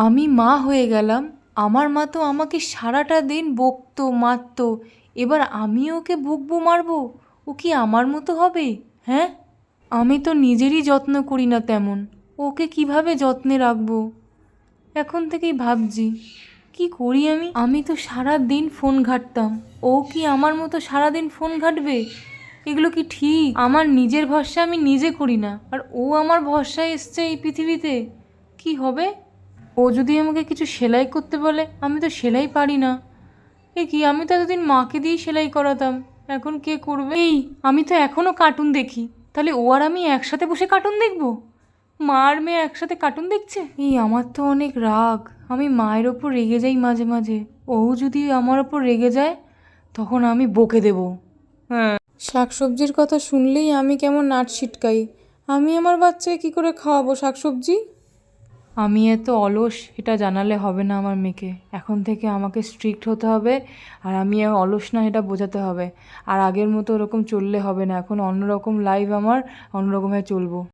আমি মা হয়ে গেলাম। আমার মা তো আমাকে সারাটা দিন বকতো মারতো, এবার আমিও ওকে বকবো মারবো? ও কি আমার মতো হবে? হ্যাঁ, আমি তো নিজেরই যত্ন করি না তেমন, ওকে কিভাবে যত্নে রাখবো? এখন থেকেই ভাবছি কি করি আমি। আমি তো সারা দিন ফোন ঘাঁটতাম, ও কি আমার মতো সারা দিন ফোন ঘাঁটবে? এগুলো কি ঠিক? আমার নিজের ভরসা আমি নিজে করি না, আর ও আমার ভরসায় এসছে এই পৃথিবীতে। কি হবে? ও যদি আমাকে কিছু সেলাই করতে বলে, আমি তো সেলাই পারি না। এ কি, আমি তো এতদিন মাকে দিয়েই সেলাই করাতাম, এখন কে করবে? এই, আমি তো এখনও কার্টুন দেখি, তাহলে ও আর আমি একসাথে বসে কার্টুন দেখবো? মা আর মেয়ে একসাথে কার্টুন দেখছে? এই, আমার তো অনেক রাগ, আমি মায়ের ওপর রেগে যাই মাঝে মাঝে। ও যদি আমার ওপর রেগে যায়, তখন আমি বকে দেবো। হ্যাঁ, শাকসবজির কথা শুনলেই আমি কেমন নাট ছিটকাই। আমি আমার বাচ্চাকে কী করে খাওয়াবো শাকসবজি? আমি এত অলস এটা জানালে হবে না আমার মেয়েকে। এখন থেকে আমাকে স্ট্রিক্ট হতে হবে, আর আমি অলস না এটা বোঝাতে হবে। আর আগের মতো ওরকম চললে হবে না, এখন অন্যরকম লাইফ আমার, অন্যরকমভাবে চলবো।